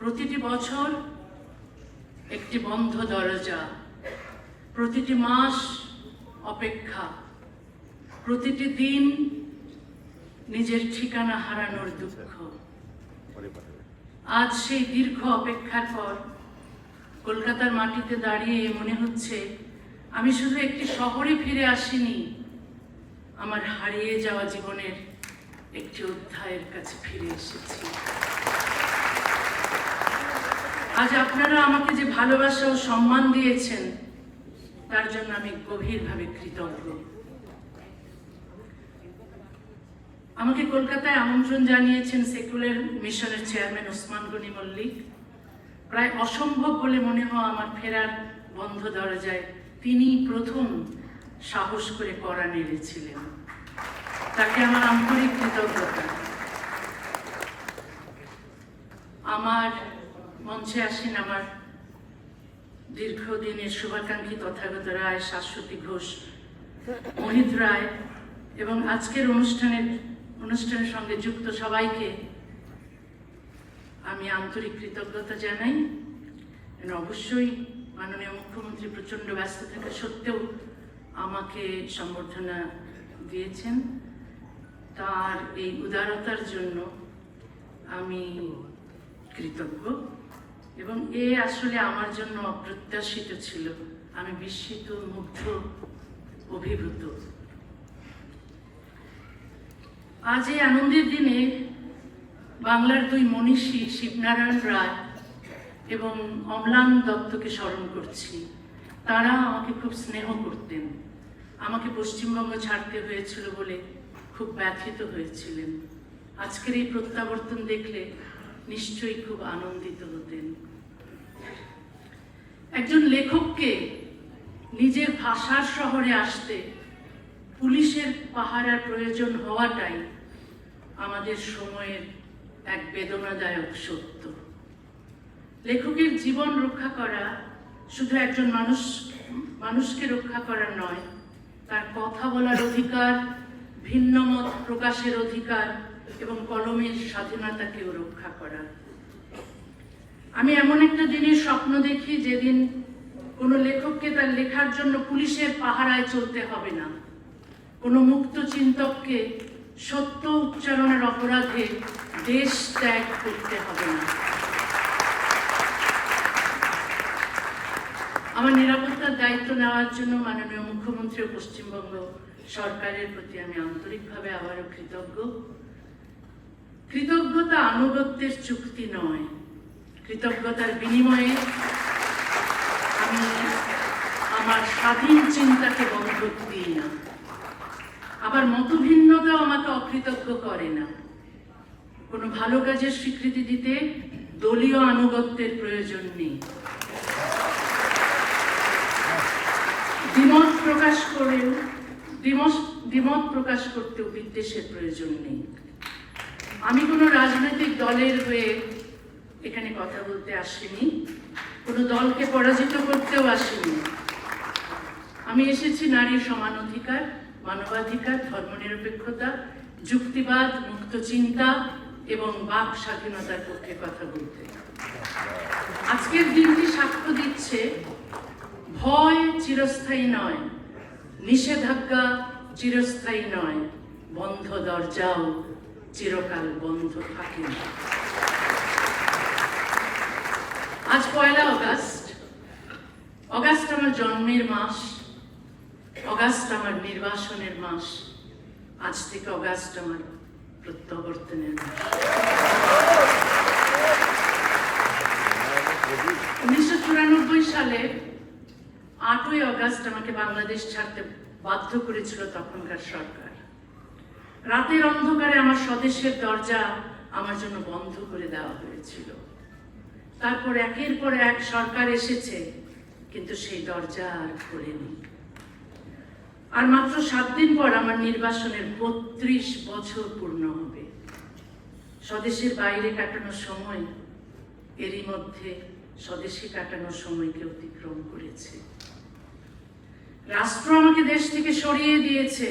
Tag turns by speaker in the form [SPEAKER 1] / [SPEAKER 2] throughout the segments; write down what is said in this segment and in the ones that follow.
[SPEAKER 1] প্রতিটি বছর একটি বন্ধ দরজা, প্রতিটি মাস অপেক্ষা, প্রতিটি দিন নিজের ঠিকানা হারানোর দুঃখ। আজ সেই দীর্ঘ অপেক্ষার পর কলকাতার মাটিতে দাঁড়িয়ে মনে হচ্ছে আমি শুধু একটি শহরে ফিরে আসিনি, আমার হারিয়ে যাওয়া জীবনের একটি অধ্যায়ের কাছে ফিরে এসেছি। আজ আপনারা আমাকে যে ভালোবাসা ও সম্মান দিয়েছেন তার জন্য আমি গভীরভাবে কৃতজ্ঞ। আমাকে কলকাতায় আমন্ত্রণ জানিয়েছেন সেকুলার মিশনের চেয়ারম্যান ওসমান গনি মল্লিক। প্রায় অসম্ভব বলে মনে হওয়া আমার ফেরার বন্ধ দরজায় তিনি প্রথম সাহস করে কড়া নেড়েছিলেন। তাকে আমার আন্তরিক কৃতজ্ঞতা। আমার মঞ্চে আসেন আমার দীর্ঘদিনের শুভাকাঙ্ক্ষী তথাগত রায়, শাশ্বতী ঘোষ, মোহিত রায় এবং আজকের অনুষ্ঠানের সঙ্গে যুক্ত সবাইকে আমি আন্তরিক কৃতজ্ঞতা জানাই। অবশ্যই মাননীয় মুখ্যমন্ত্রী প্রচণ্ড ব্যস্ত থাকা সত্ত্বেও আমাকে সম্বর্ধনা দিয়েছেন, তার এই উদারতার জন্য আমি কৃতজ্ঞ। এবং এ আসলে আমার জন্য অপ্রত্যাশিত ছিল। আমি বিস্মিত, মুগ্ধ, অভিভূত। আজ এই আনন্দের দিনে বাংলার দুই মনীষী শিবনারায়ণ রায় এবং অম্লান দত্তকে স্মরণ করছি। তারা আমাকে খুব স্নেহ করতেন, আমাকে পশ্চিমবঙ্গ ছাড়তে হয়েছিল বলে খুব ব্যথিত হয়েছিলেন। আজকের এই প্রত্যাবর্তন দেখলে নিশ্চয়ই খুব আনন্দিত হতেন। একজন লেখককে নিজের ভাষার শহরে আসতে পুলিশের পাহারার প্রয়োজন হওয়াটাই আমাদের সময়ের এক বেদনাদায়ক সত্য। লেখকের জীবন রক্ষা করা শুধু একজন মানুষকে রক্ষা করা নয়, তার কথা বলার অধিকার, ভিন্ন মত প্রকাশের অধিকার এবং কলমের স্বাধীনতাকেও রক্ষা করা। আমি এমন একটা দিনের স্বপ্ন দেখি যেদিন কোনো লেখককে তার লেখার জন্য পুলিশের পাহারায় চলতে হবে না, কোনো মুক্ত চিন্তককে সত্য উচ্চারণের অপরাধে দেশ ত্যাগ করতে হবে না। আমার নিরাপত্তার দায়িত্ব নেওয়ার জন্য মাননীয় মুখ্যমন্ত্রী ও পশ্চিমবঙ্গ সরকারের প্রতি আমি আন্তরিকভাবে আবারও কৃতজ্ঞ। কৃতজ্ঞতা আনুগত্যের চুক্তি নয়, কৃতজ্ঞতার বিনিময়ে আমি আমার স্বাধীন চিন্তাকে বন্ধক দিই না। আবার মতভিন্নতাও আমাকে অকৃতজ্ঞ করে না। কোনো ভালো কাজের স্বীকৃতি দিতে দলীয় আনুগত্যের প্রয়োজন নেই। দ্বিমত প্রকাশ করতেও বিদ্বেষের প্রয়োজন নেই। আমি কোনো রাজনৈতিক দলের হয়ে এখানে কথা বলতে আসিনি, কোনো দলকে পরাজিত করতেও আসিনি। আমি এসেছি নারীর সমান অধিকার, মানবাধিকার, ধর্মনিরপেক্ষতা, যুক্তিবাদ, মুক্ত চিন্তা এবং বাক স্বাধীনতার পক্ষে কথা বলতে। আজকের দিনটি সাক্ষ্য দিচ্ছে ভয় চিরস্থায়ী নয়, নিষেধাজ্ঞা চিরস্থায়ী নয়, বন্ধ দরজাও চিরকাল বন্ধ থাকে না। আজ 1 অগাস্ট। অগাস্ট আমার জন্মের মাস, অগাস্ট আমার নির্বাসনের মাস, আজ থেকে অগাস্ট আমার প্রত্যাবর্তনের মাস। 1994 সালে 8ই অগাস্ট আমাকে বাংলাদেশ ছাড়তে বাধ্য করেছিল তখনকার সরকার। রাতের অন্ধকারে আমার স্বদেশের দরজা আমার জন্য বন্ধ করে দেওয়া হয়েছিল। তারপর একের পর এক সরকার এসেছে, কিন্তু সেই দরজা আর খোলেনি। আর মাত্র 7 দিন পর আমার নির্বাসনের 32 বছর পূর্ণ হবে। স্বদেশের বাইরে কাটানোর সময় এরই মধ্যে স্বদেশে কাটানোর সময়কে অতিক্রম করেছে। রাষ্ট্র আমাকে দেশ থেকে সরিয়ে দিয়েছে,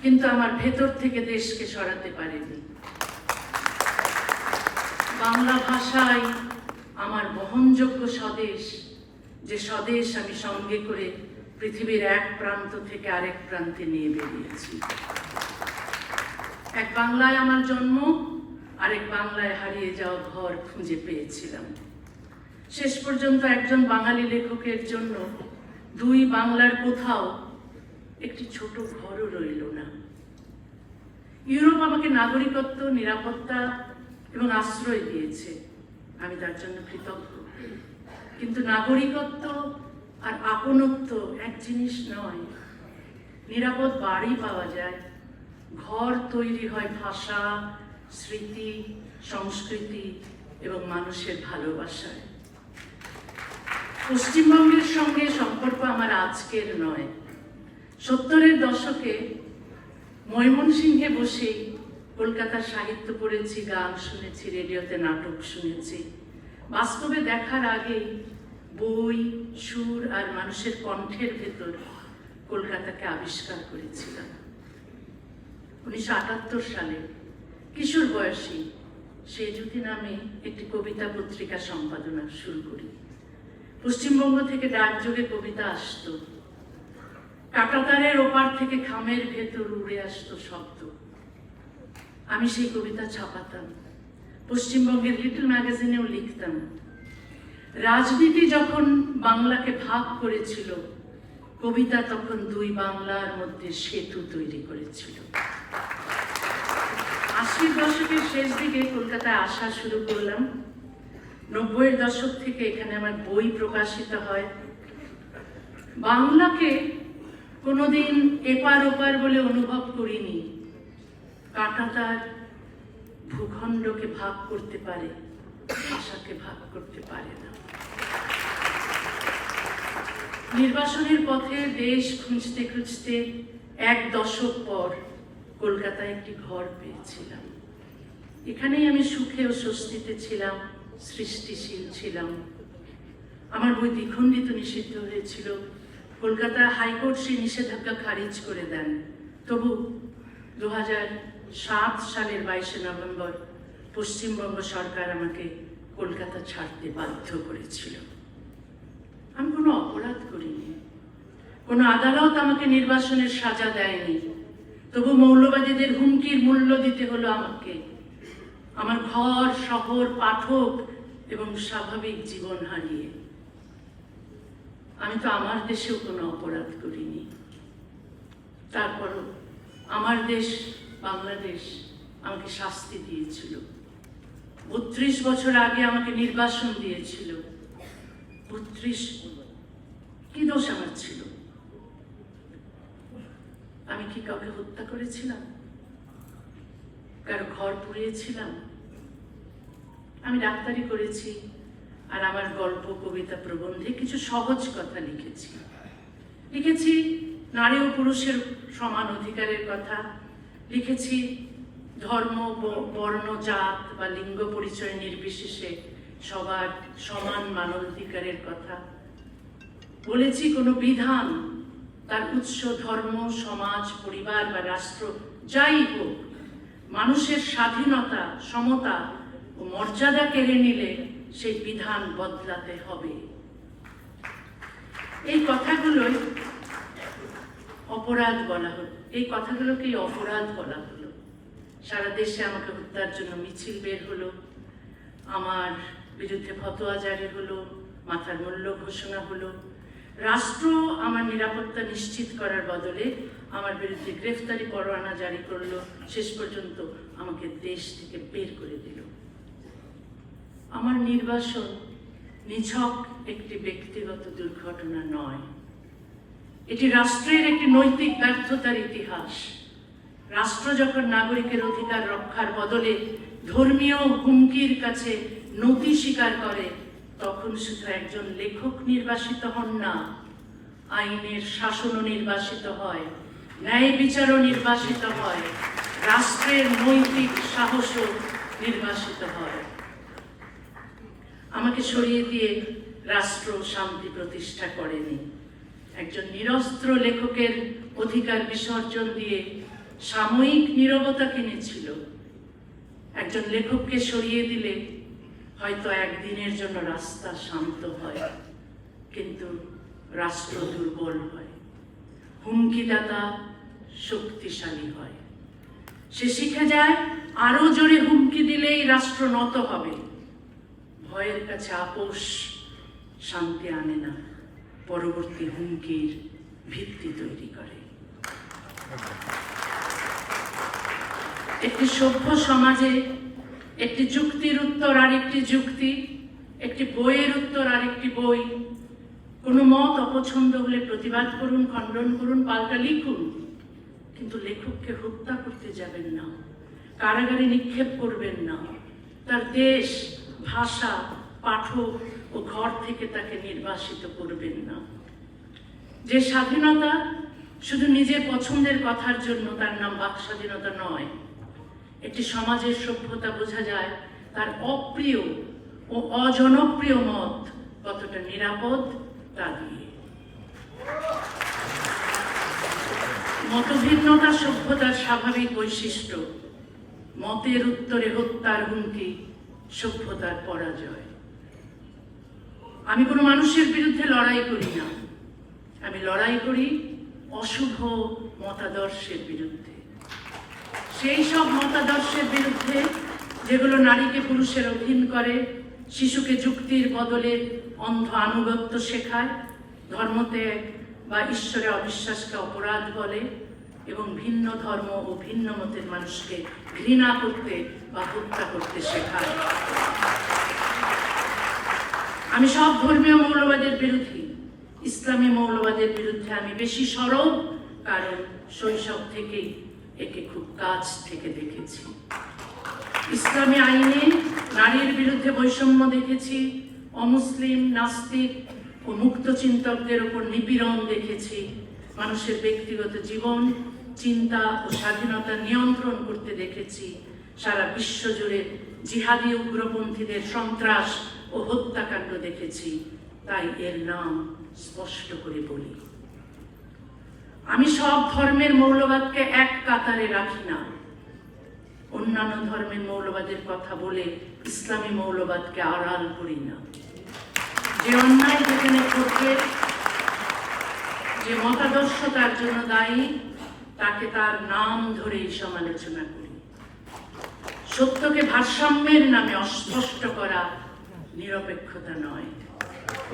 [SPEAKER 1] কিন্তু আমার ভেতর থেকে দেশকে সরাতে পারেনি। বাংলা ভাষায় আমার বহনযোগ্য স্বদেশ, যে স্বদেশ আমি সঙ্গে করে পৃথিবীর এক প্রান্ত থেকে আরেক প্রান্তে নিয়ে বেরিয়েছি। এক বাংলায় আমার জন্ম, আরেক বাংলায় হারিয়ে যাওয়া ঘর খুঁজে পেয়েছিলাম। শেষ পর্যন্ত একজন বাঙালি লেখকের জন্য দুই বাংলার কোথাও একটি ছোট ঘরও রইল না। ইউরোপ আমাকে নাগরিকত্ব, নিরাপত্তা এবং আশ্রয় দিয়েছে, আমি তার জন্য কৃতজ্ঞ। কিন্তু নাগরিকত্ব আর আপনত্ব এক জিনিস নয়। নিরাপদ বাড়ি পাওয়া যায়, ঘর তৈরি হয় ভাষা, স্মৃতি, সংস্কৃতি এবং মানুষের ভালোবাসায়। পশ্চিমবঙ্গের সঙ্গে সম্পর্ক আমার আজকের নয়। 70-এর দশকে ময়মনসিংহে বসেই কলকাতার সাহিত্য পড়েছি, গান শুনেছি, রেডিওতে নাটক শুনেছি। বাস্তবে দেখার আগেই বই, সুর আর মানুষের কণ্ঠের ভেতর কলকাতাকে আবিষ্কার করেছিলাম। 1978 সালে কিশোর বয়সী সেজুতি নামে একটি কবিতা পত্রিকা সম্পাদনা শুরু করি। পশ্চিমবঙ্গ থেকে ডাকযোগে কবিতা আসতো, কাঁটাতারের ওপার থেকে খামের ভেতর উড়ে আসতো শব্দ। আমি সেই কবিতা ছাপাতাম, পশ্চিমবঙ্গের লিটল ম্যাগাজিনেও লিখতাম। রাজনীতি যখন বাংলাকে ভাগ করেছিল, কবিতা তখন দুই বাংলার মধ্যে সেতু তৈরি করেছিল। 80-এর দশকের শেষ দিকে কলকাতায় আসা শুরু করলাম। 90-এর দশক থেকে এখানে আমার বই প্রকাশিত হয়। বাংলাকে কোনোদিন এপার ওপার বলে অনুভব করিনি। কাঁটাতার ভূখণ্ডকে ভাগ করতে পারে, ভাষাকে ভাগ করতে পারে না। নির্বাসনের পথে দেশ খুঁজতে খুঁজতে এক দশক পর কলকাতায় একটি ঘর পেয়েছিলাম। এখানেই আমি সুখে ও স্বস্তিতে ছিলাম, সৃষ্টিশীল ছিলাম। আমার বই দ্বিখণ্ডিত নিষিদ্ধ হয়েছিল। কলকাতা হাইকোর্ট সেই নিষেধাজ্ঞা খারিজ করে দেন। তবু 2007 সালের 22শে নভেম্বর পশ্চিমবঙ্গ সরকার আমাকে কলকাতা ছাড়তে বাধ্য করেছিল। আমি কোনো অপরাধ করিনি, কোনো আদালত আমাকে নির্বাসনের সাজা দেয়নি। তবু মৌলবাদীদের হুমকির মূল্য দিতে হলো আমাকে, আমার ঘর, শহর, পাঠক এবং স্বাভাবিক জীবন হারিয়ে। আমি তো আমার দেশেও কোনো অপরাধ করিনি। তারপরও আমার দেশ বাংলাদেশ আমাকে শাস্তি দিয়েছিল। 32 বছর আগে আমাকে নির্বাসন দিয়েছিল। 32 কি দোষ আমার ছিল? আমি কি কাউকে হত্যা করেছিলাম? কারো ঘর পুড়িয়েছিলাম? আমি ডাক্তারি করেছি আর আমার গল্প, কবিতা, প্রবন্ধে কিছু সহজ কথা লিখেছি। লিখেছি নারী ও পুরুষের সমান অধিকারের কথা, লিখেছি ধর্ম, বর্ণ, জাত বা লিঙ্গ পরিচয় নির্বিশেষে সবার সমান মানবাধিকারের কথা। বলেছি কোনো বিধান, তার উৎস ধর্ম, সমাজ, পরিবার বা রাষ্ট্র যাই হোক, মানুষের স্বাধীনতা, সমতা ও মর্যাদা কেড়ে নিলে সেই বিধান বদলাতে হবে। এই কথাগুলোই অপরাধ বলা হলো, এই কথাগুলোকেই অপরাধ বলা হলো। সারা দেশে আমাকে হত্যার জন্য মিছিল বের হলো, আমার বিরুদ্ধে ফতোয়া জারি হলো, মাথার মূল্য ঘোষণা হলো। রাষ্ট্র আমার নিরাপত্তা নিশ্চিত করার বদলে আমার বিরুদ্ধে গ্রেফতারি পরোয়ানা জারি করলো, শেষ পর্যন্ত আমাকে দেশ থেকে বের করে দিল। আমার নির্বাসন নিছক একটি ব্যক্তিগত দুর্ঘটনা নয়, এটি রাষ্ট্রের একটি নৈতিক ব্যর্থতার ইতিহাস। রাষ্ট্র যখন নাগরিকের অধিকার রক্ষার বদলে ধর্মীয় হুমকির কাছে নতি স্বীকার করে, তখন শুধু একজন লেখক নির্বাসিত হন না, আইনের শাসনও নির্বাসিত হয়, ন্যায় বিচারও নির্বাসিত হয়, রাষ্ট্রের নৈতিক সাহসও নির্বাসিত হয়। আমাকে সরিয়ে দিয়ে রাষ্ট্র শান্তি প্রতিষ্ঠা করেনি। একজন নিরস্ত্র লেখকের অধিকার বিসর্জন দিয়ে সাময়িক নীরবতা কিনেছিল। একজন লেখককে সরিয়ে দিলে হয়তো একদিনের জন্য রাস্তা শান্ত হয়, কিন্তু রাষ্ট্র দুর্বল হয়। হুমকিদাতা শক্তিশালী হয়। সে শিখে যায় আরো জোরে হুমকি দিলেই রাষ্ট্র নত হবে। ভয়ের কাছে আপোষ শান্তি আনে না, পরবর্তী হুমকির ভিত্তি তৈরি করে। একটি সভ্য সমাজে একটি যুক্তির উত্তর আরেকটি যুক্তি, একটি বইয়ের উত্তর আরেকটি বই। কোনো মত অপছন্দ হলে প্রতিবাদ করুন, খণ্ডন করুন, পাল্টা লিখুন, কিন্তু লেখককে হত্যা করতে যাবেন না, কারাগারে নিক্ষেপ করবেন না, তার দেশ, ভাষা, পাঠক ও ঘর থেকে তাকে নির্বাসিত করবেন না। যে স্বাধীনতা শুধু নিজের পছন্দের কথার জন্য, তার নাম বাক স্বাধীনতা নয়। একটি সমাজের সভ্যতা বোঝা যায় তার অপ্রিয় ও অজনপ্রিয় মত কতটা নিরাপদ তা দিয়ে। মতভিন্নতা সভ্যতার স্বাভাবিক বৈশিষ্ট্য। মতের উত্তরে হত্যার হুমকি সভ্যতার পরাজয়। আমি কোনো মানুষের বিরুদ্ধে লড়াই করি না, আমি লড়াই করি অশুভ মতাদর্শের বিরুদ্ধে। সেই সব মতাদর্শের বিরুদ্ধে যেগুলো নারীকে পুরুষের অধীন করে, শিশুকে যুক্তির বদলে অন্ধ আনুগত্য শেখায়, ধর্মত্যাগ বা ঈশ্বরে অবিশ্বাসকে অপরাধ বলে এবং ভিন্ন ধর্ম ও ভিন্ন মতের মানুষকে ঘৃণা করতে বা হত্যা করতে শেখায়। আমি সব ধর্মীয় মৌলবাদের বিরোধী। ইসলামী মৌলবাদের বিরুদ্ধে আমি বেশি সরব, কারণ শৈশব থেকেই একে খুব কাছ থেকে দেখেছি। ইসলামী আইনে নারীর বিরুদ্ধে বৈষম্য দেখেছি, অমুসলিম, নাস্তিক ও মুক্ত চিন্তকদের উপর নিপীড়ন দেখেছি, মানুষের ব্যক্তিগত জীবন, চিন্তা ও স্বাধীনতা নিয়ন্ত্রণ করতে দেখেছি, সারা বিশ্ব জুড়ে জিহাদি উগ্রপন্থীদের সন্ত্রাস ও হত্যাকাণ্ড দেখেছি। তাই এর নাম স্পষ্ট করে বলি। আমি সব ধর্মের মৌলবাদকে এক কাতারে রাখি না। অন্যান্য ধর্মের মৌলবাদের কথা বলে ইসলামী মৌলবাদকে আড়াল করি না। যে অন্যায় যেখানে ঘটবে, যে মতাদর্শ তার জন্য দায়ী, তাকে তার নাম ধরেই সমালোচনা করি। সত্যকে ভারসাম্যের নামে অস্পষ্ট করা নিরপেক্ষতা নয়,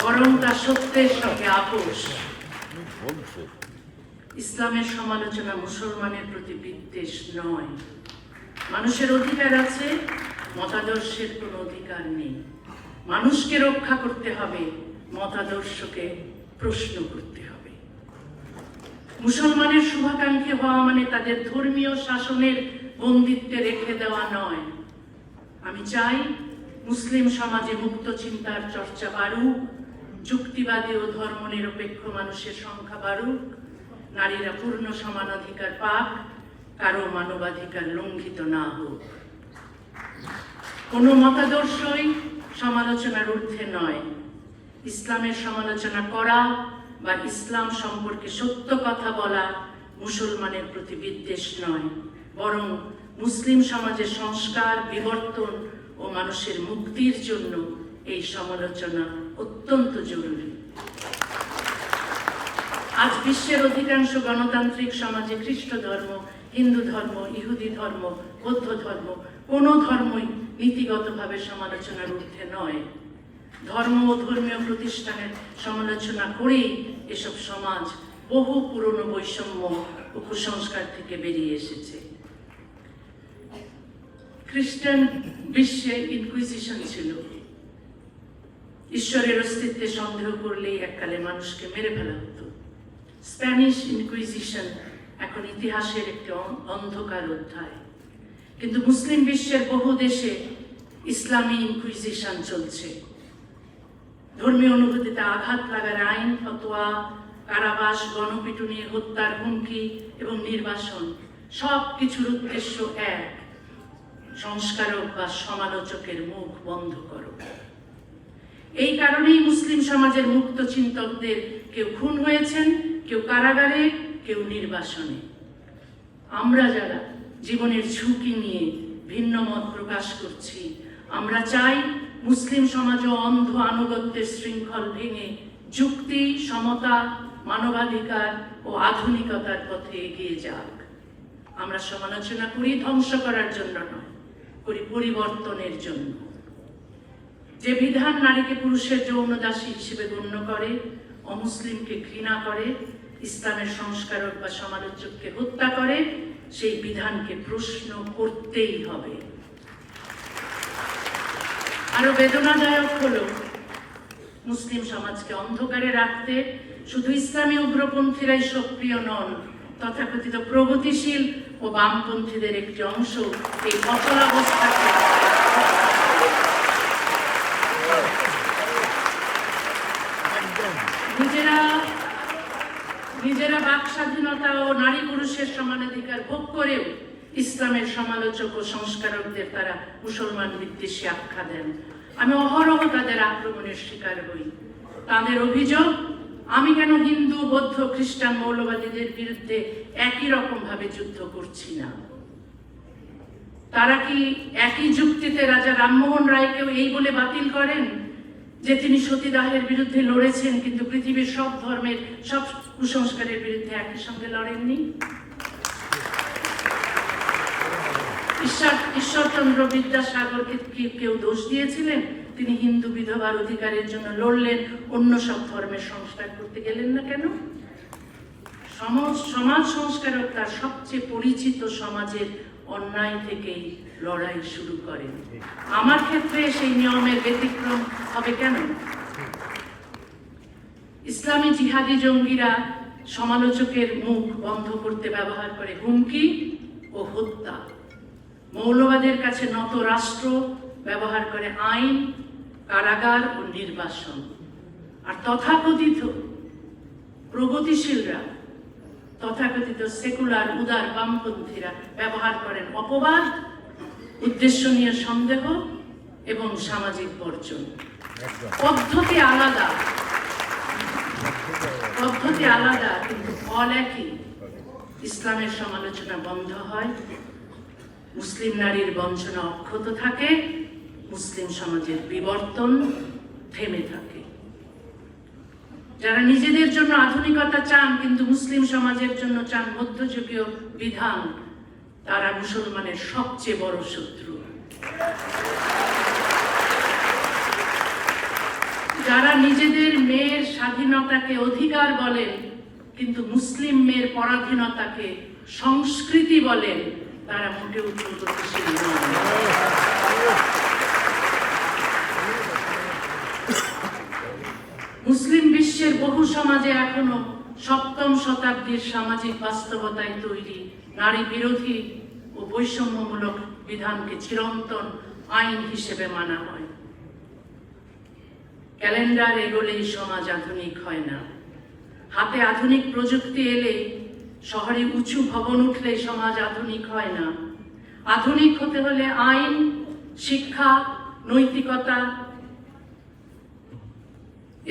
[SPEAKER 1] বরং তা সত্যের সঙ্গে আপোষ। ইসলামের সমালোচনা মুসলমানের প্রতি বিদ্বেষ নয়। মানুষের অধিকার আছে, মতাদর্শের কোনো অধিকার নেই। মানুষকে রক্ষা করতে হবে, মতাদর্শকে প্রশ্ন করতে হবে। মুসলমানের শুভাকাঙ্ক্ষী হওয়া মানে তাদের ধর্মীয় শাসনের বন্দিত্বে রেখে দেওয়া নয়। আমি চাই মুসলিম সমাজে মুক্ত চিন্তার চর্চা বাড়ুক, যুক্তিবাদী ও ধর্মনিরপেক্ষ মানুষের সংখ্যা বাড়ুক, নারীরা পূর্ণ সমানাধিকার পাক, কারো মানবাধিকার লঙ্ঘিত না হোক। কোনো মতাদর্শই সমালোচনার ঊর্ধ্বে নয়। ইসলামের সমালোচনা করা বা ইসলাম সম্পর্কে সত্য কথা বলা মুসলমানের প্রতি বিদ্বেষ নয়, বরং মুসলিম সমাজের সংস্কার, বিবর্তন ও মানুষের মুক্তির জন্য এই সমালোচনা অত্যন্ত জরুরি। আজ বিশ্বের অধিকাংশ গণতান্ত্রিক সমাজে খ্রিস্ট ধর্ম, হিন্দু ধর্ম, ইহুদি ধর্ম, বৌদ্ধ ধর্ম, কোনো ধর্মই নীতিগতভাবে সমালোচনার ঊর্ধ্বে নয়। ধর্ম ও ধর্মীয় প্রতিষ্ঠানের সমালোচনা করেই এসব সমাজ বহু পুরনো বৈষম্য ও কুসংস্কার থেকে বেরিয়ে এসেছে। খ্রিস্টান বিশ্বে ইনকুইজিশন ছিল। ঈশ্বরের অস্তিত্বে সন্দেহ করলেই এককালে মানুষকে মেরে ফেলা হতো। স্প্যানিশ ইনকুইজিশন এখন ইতিহাসের একটি অন্ধকার অধ্যায়। কিন্তু মুসলিম বিশ্বের বহু দেশে ইসলামী ইনকুইজিশন চলছে। ধর্মীয় অনুভূতিতে আঘাত লাগার আইন, ফতোয়া, কারাবাস, গণপিটুনি, হত্যার হুমকি এবং নির্বাসন সব কিছুর উদ্দেশ্য এক: সংস্কারক বা সমালোচকের মুখ বন্ধ করো। এই কারণেই মুসলিম সমাজের মুক্ত চিন্তকদের কেউ খুন হয়েছেন, কেউ কারাগারে, কেউ নির্বাসনে। আমরা যারা জীবনের ঝুঁকি নিয়ে ভিন্ন মত প্রকাশ করছি, আমরা চাই মুসলিম সমাজও অন্ধ আনুগত্যের শৃঙ্খল ভেঙে যুক্তি, সমতা, মানবাধিকার ও আধুনিকতার পথে এগিয়ে যাক। আমরা সমালোচনা করি ধ্বংস করার জন্য নয়, করি পরিবর্তনের জন্য। যে বিধান নারীকে পুরুষের যৌন দাসী হিসেবে গণ্য করে, অমুসলিমকে ঘৃণা করে, ইসলামের সংস্কারক বা সমালোচককে হত্যা করে, সেই বিধানকে প্রশ্ন করতেই হবে। আরো বেদনাদায়ক হলো, মুসলিম সমাজকে অন্ধকারে রাখতে শুধু ইসলামী উগ্রপন্থীরাই সক্রিয় নন, তথাকথিত প্রগতিশীল ও বামপন্থীদের একটি অংশ এই অচলাবস্থাকে নিজেরা বাক স্বাধীনতা ও নারী পুরুষের সমানাধিকার ভোগ করেও ইসলামের সমালোচক ও সংস্কারকদের তারা মুসলমান বিদ্বেষী আখ্যা দেন। আমি অহরহ তাদের আক্রমণের শিকার হই। তাদের অভিযোগ, আমি কেন হিন্দু, বৌদ্ধ, খ্রিস্টান, মৌলবাদীদের বিরুদ্ধে একই রকম ভাবে যুদ্ধ করছি না। তারা কি একই যুক্তিতে রাজা রামমোহন রায়কেও এই বলে বাতিল করেন যে তিনি সতীদাহের বিরুদ্ধে লড়েছেন, কিন্তু পৃথিবীর সব ধর্মের সব কুসংস্কারের বিরুদ্ধে একই সঙ্গে লড়েননি? ঈশ্বরচন্দ্র বিদ্যাসাগরকে কি কেউ দোষ দিয়েছিলেন? তিনি হিন্দু বিধবার অধিকারের জন্য লড়লেন, অন্য সব ধর্মের সংস্কার করতে গেলেন না কেন? সমাজ সংস্কারক তার সবচেয়ে পরিচিত সমাজের অন্যায় থেকেই লড়াই শুরু করেন। আমার ক্ষেত্রে সেই নিয়মের ব্যতিক্রম হবে কেন? ইসলামী জিহাদি জঙ্গিরা সমালোচকের মুখ বন্ধ করতে ব্যবহার করে হুমকি ও হত্যা। মৌলবাদের কাছে নত রাষ্ট্র ব্যবহার করে আইন, কারাগার ও নির্বাসন। আর তথাকথিত প্রগতিশীলরা, তথাকথিত সেকুলার উদার বামপন্থীরা ব্যবহার করেন অপবাদ, উদ্দেশ্য নিয়ে সন্দেহ এবং সামাজিক বর্জন। পদ্ধতি আলাদা কিন্তু ফল একই। ইসলামের সমালোচনা বন্ধ হয়, মুসলিম নারীর বঞ্চনা অক্ষত থাকে, মুসলিম সমাজের বিবর্তন থেমে থাকে। যারা নিজেদের জন্য আধুনিকতা চান কিন্তু মুসলিম সমাজের জন্য চান মধ্যযুগীয় বিধান, তারা মুসলমানের সবচেয়ে বড় শত্রু। যারা নিজেদের মেয়ের স্বাধীনতাকে অধিকার বলেন কিন্তু মুসলিম মেয়ের পরাধীনতাকে সংস্কৃতি বলেন, তারা মোটেও প্রগতিশীল নন। মুসলিম বিশ্বের বহু সমাজে এখনো সপ্তম শতাব্দীর সামাজিক বাস্তবতায় তৈরি নারী বিরোধী ও বৈষম্যমূলক বিধানকে চিরন্তন আইন হিসেবে মানা হয়। ক্যালেন্ডার এগোলেই সমাজ আধুনিক হয় না, হাতে আধুনিক প্রযুক্তি এলে, শহরে উঁচু ভবন উঠলে সমাজ আধুনিক হয় না। আধুনিক হতে হলে আইন, শিক্ষা, নৈতিকতা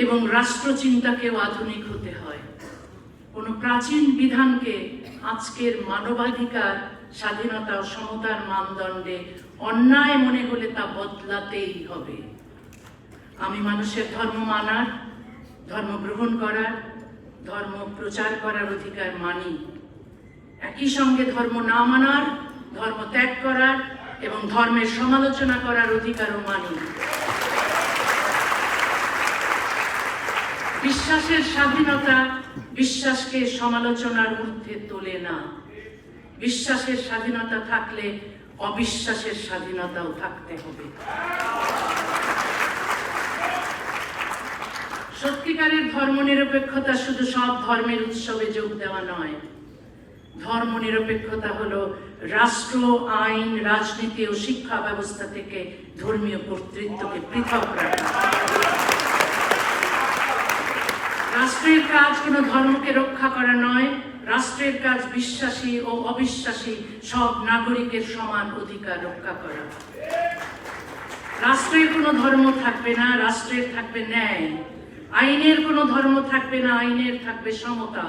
[SPEAKER 1] এবং রাষ্ট্রচিন্তাকেও আধুনিক হতে হয়। কোন প্রাচীন বিধানকে আজকের মানবাধিকার, স্বাধীনতা ও সমতার মানদণ্ডে অন্যায় মনে হলে তা বদলাতেই হবে। আমি মানুষের ধর্ম মানার, ধর্ম গ্রহণ করার, ধর্ম প্রচার করার অধিকার মানি। একই সঙ্গে ধর্ম না মানার, ধর্ম ত্যাগ করার এবং ধর্মের সমালোচনা করার অধিকারও মানি। বিশ্বাসের স্বাধীনতা বিশ্বাসকে সমালোচনার ঊর্ধ্বে তোলে না। বিশ্বাসের স্বাধীনতা থাকলে অবিশ্বাসের স্বাধীনতাও থাকতে হবে। সত্যিকারের ধর্মনিরপেক্ষতা শুধু সব ধর্মের উৎসবে যোগ দেওয়া নয়। ধর্মনিরপেক্ষতা হলো রাষ্ট্র, আইন, রাজনীতি ও শিক্ষা ব্যবস্থা থেকে ধর্মীয় কর্তৃত্বকে পৃথক রাখা। রাষ্ট্রের কাজ কোনো ধর্মকে রক্ষা করা নয়, রাষ্ট্রের কাজ বিশ্বাসী ও অবিশ্বাসী সব নাগরিকের সমান অধিকার রক্ষা করা। রাষ্ট্রের কোনো ধর্ম থাকবে না, রাষ্ট্রের থাকবে ন্যায়। আইনের কোনো ধর্ম থাকবে না, আইনের থাকবে সমতা।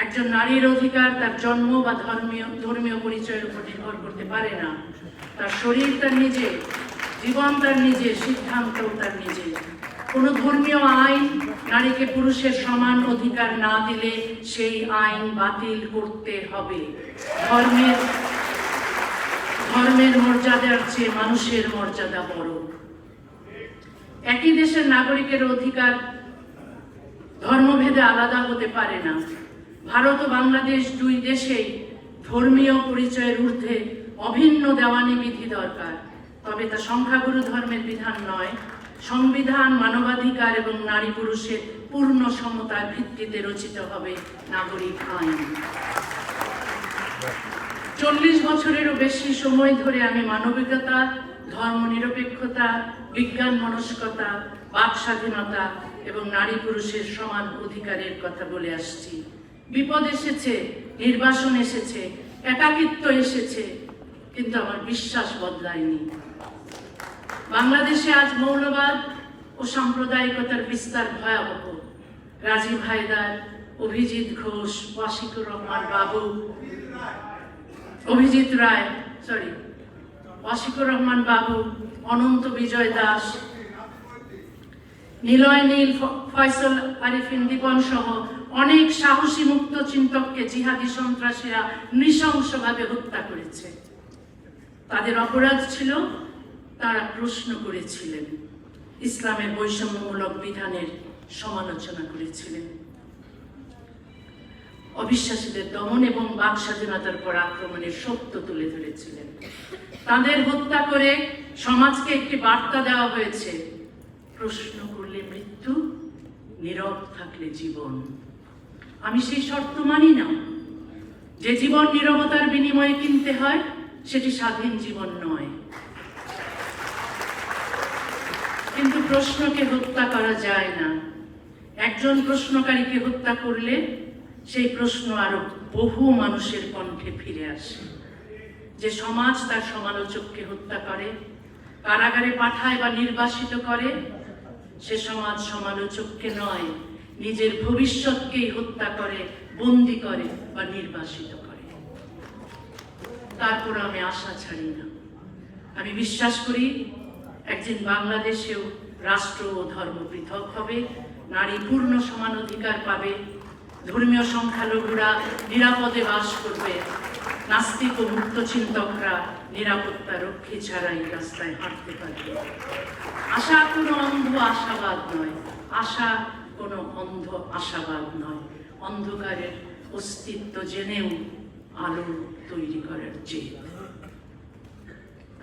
[SPEAKER 1] একজন নারীর অধিকার তার জন্ম বা ধর্মীয় পরিচয়ের উপর নির্ভর করতে পারে না। তার শরীর তার নিজে, জীবন তার নিজের, সিদ্ধান্তও তার নিজের। কোনো ধর্মীয় আইন নারীকে পুরুষের সমান অধিকার না দিলে সেই আইন বাতিল করতে হবে। ধর্মের মর্যাদার চেয়ে মানুষের মর্যাদা বড়। একই দেশের নাগরিকের অধিকার ধর্মভেদে আলাদা হতে পারে না। ভারত ও বাংলাদেশ দুই দেশেই ধর্মীয় পরিচয়ের ঊর্ধ্বে অভিন্ন দেওয়ানি বিধি দরকার, তবে তা সংখ্যাগুরু ধর্মের বিধান নয়। সংবিধান, মানবাধিকার এবং নারী পুরুষের পূর্ণ সমতার ভিত্তিতে রচিত হবে নাগরিক আইন। 40 বছরেরও বেশি সময় ধরে আমি মানবিকতা, ধর্মনিরপেক্ষতা, বিজ্ঞান মনস্কতা, বাক স্বাধীনতা এবং নারী পুরুষের সমান অধিকারের কথা বলে আসছি। বিপদ এসেছে, নির্বাসন এসেছে, একাকিত্ব এসেছে, কিন্তু আমার বিশ্বাস বদলায়নি। বাংলাদেশে আজ মৌলবাদ ও সাম্প্রদায়িকতার বিস্তার ভয়াবহ। রাজীব হায়দার, অভিজিৎ ঘোষ, ওয়াশিকুর রহমান বাবু, ওয়াশিকুর রহমান বাবু, অনন্ত বিজয় দাস, নিলয় নীল, ফয়সল আরিফিন দীপন সহ অনেক সাহসী মুক্ত চিন্তককে জিহাদি সন্ত্রাসীরা নৃশংসভাবে হত্যা করেছে। তাদের অপরাধ ছিল তারা প্রশ্ন করেছিলেন, ইসলামের বৈষম্যমূলক বিধানের সমালোচনা করেছিলেন, অবিশ্বাসীদের দমন এবং বাক স্বাধীনতার পর আক্রমণের সত্য তুলে ধরেছিলেন। তাদের হত্যা করে সমাজকে একটি বার্তা দেওয়া হয়েছে, প্রশ্ন করলে মৃত্যু, নীরব থাকলে জীবন। আমি সেই শর্ত মানি না। যে জীবন নীরবতার বিনিময়ে কিনতে হয় সেটি স্বাধীন জীবন নয়। কিন্তু প্রশ্নকে হত্যা করা যায় না। একজন প্রশ্নকারীকে হত্যা করলে সেই প্রশ্ন আরো বহু মানুষের কণ্ঠে ফিরে আসে। যে সমাজ তার সমালোচককে হত্যা করে, কারাগারে পাঠায় বা নির্বাসিত করে, সে সমাজ সমালোচককে নয়, নিজের ভবিষ্যৎকেই হত্যা করে, বন্দী করে বা নির্বাসিত করে। তারপর আমি আশা ছাড়ি না। আমি বিশ্বাস করি একদিন বাংলাদেশেও রাষ্ট্র ও ধর্ম পৃথক হবে, নারী পূর্ণ সমান অধিকার পাবে, ধর্মীয় সংখ্যালঘুরা নিরাপদে বাস করবে, নাস্তিক ও মুক্ত চিন্তকরা নিরাপত্তা রক্ষী ছাড়াই রাস্তায় হাঁটতে পারবে। আশা কোনো অন্ধ আশাবাদ নয়, আশা কোনো অন্ধ আশাবাদ নয়, অন্ধকারের অস্তিত্ব জেনেও আলো তৈরি করার জেদ।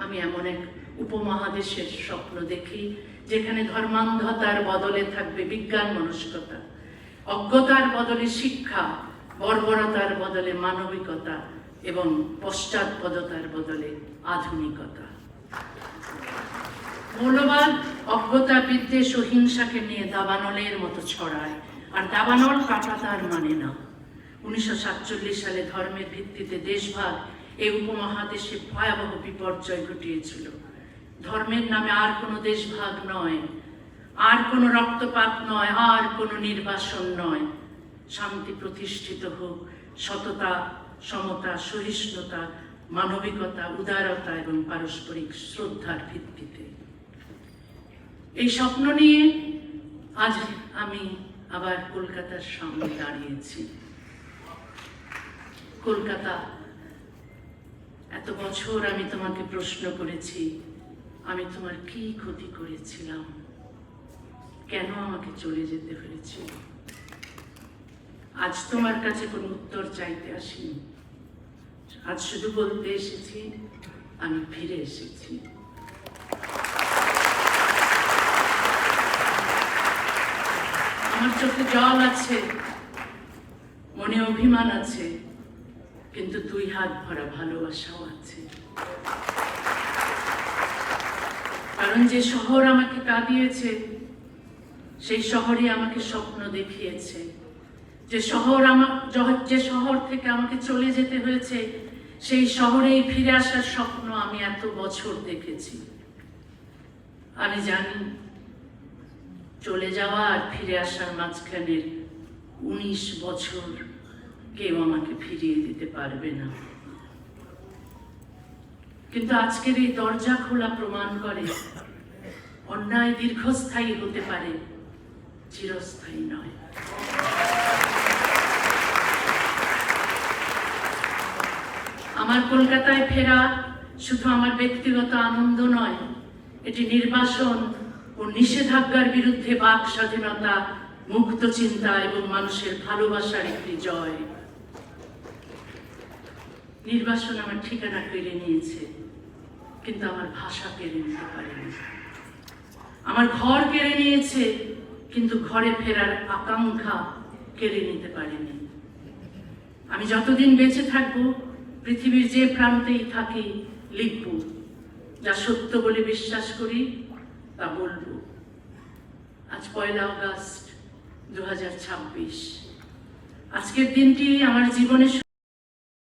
[SPEAKER 1] আমি এমন এক উপমহাদেশের স্বপ্ন দেখি যেখানে ধর্মান্ধতার বদলে থাকবে বিজ্ঞান মনস্কতা, অজ্ঞতার বদলে শিক্ষা, বর্বরতার বদলে মানবিকতা এবং পশ্চাৎপদতার বদলে আধুনিকতা। মৌলবাদ অজ্ঞতা, বিদ্বেষ ও হিংসাকে নিয়ে দাবানলের মতো ছড়ায়, আর দাবানল কাটা তার মানে না। 1947 সালে ধর্মের ভিত্তিতে দেশভাগ এই উপমহাদেশে ভয়াবহ বিপর্যয় ঘটিয়েছিল। ধর্মের নামে আর কোনো দেশভাগ নয়, আর কোনো রক্তপাত নয়, আর কোনো নির্বাসন নয়। শান্তি প্রতিষ্ঠিত হোক সততা, সমতা, সহিষ্ণুতা, মানবিকতা, উদারতা এবং পারস্পরিক শ্রদ্ধার ভিত্তিতে। এই স্বপ্ন নিয়ে আজ আমি আবার কলকাতার সামনে দাঁড়িয়েছি। কলকাতা, এত বছর আমি তোমাকে প্রশ্ন করেছি, আমি তোমার কি ক্ষতি করেছিলাম, কেন আমাকে চলে যেতে হয়েছিল? আজ তোমার কাছে কোনো উত্তর চাইতে আসিনি, আজ শুধু বলতে এসেছি আমি ফিরে এসেছি। আমার চোখে জল আছে, মনে অভিমান আছে, কিন্তু 2 হাত ভরা ভালোবাসাও আছে। কারণ যে শহর আমাকে কাঁদিয়েছে সেই শহরই আমাকে স্বপ্ন দেখিয়েছে। যে শহর থেকে আমাকে চলে যেতে হয়েছে সেই শহরেই ফিরে আসার স্বপ্ন আমি এত বছর দেখেছি। আমি জানি চলে যাওয়া আর ফিরে আসার মাঝখানের 19 বছর কেউ আমাকে ফিরিয়ে দিতে পারবে না। কিন্তু আজকের এই দরজা খোলা প্রমাণ করে অন্যায় দীর্ঘস্থায়ী হতে পারে, চিরস্থায়ী নয়। আমার কলকাতায় ফেরা শুধু আমার ব্যক্তিগত আনন্দ নয়, এটি নির্বাসন ও নিষেধাজ্ঞার বিরুদ্ধে বাক স্বাধীনতা, মুক্ত চিন্তা এবং মানুষের ভালোবাসার একটি জয়। নির্বাসন আমার ঠিকানা কেড়ে নিয়েছে, কিন্তু আমার ভাষা কেড়ে নিতে পারেনি। আমার ঘর কেড়ে নিয়েছে, কিন্তু ঘরে ফেরার আকাঙ্ক্ষা কেড়ে নিতে পারেনি। আমি যতদিন বেঁচে থাকবো, পৃথিবীর যে প্রান্তেই থাকি, লিখব। যা সত্য বলে বিশ্বাস করি তা বলবো। আজ 1 আগস্ট 2026। আজকের দিনটি আমার জীবনের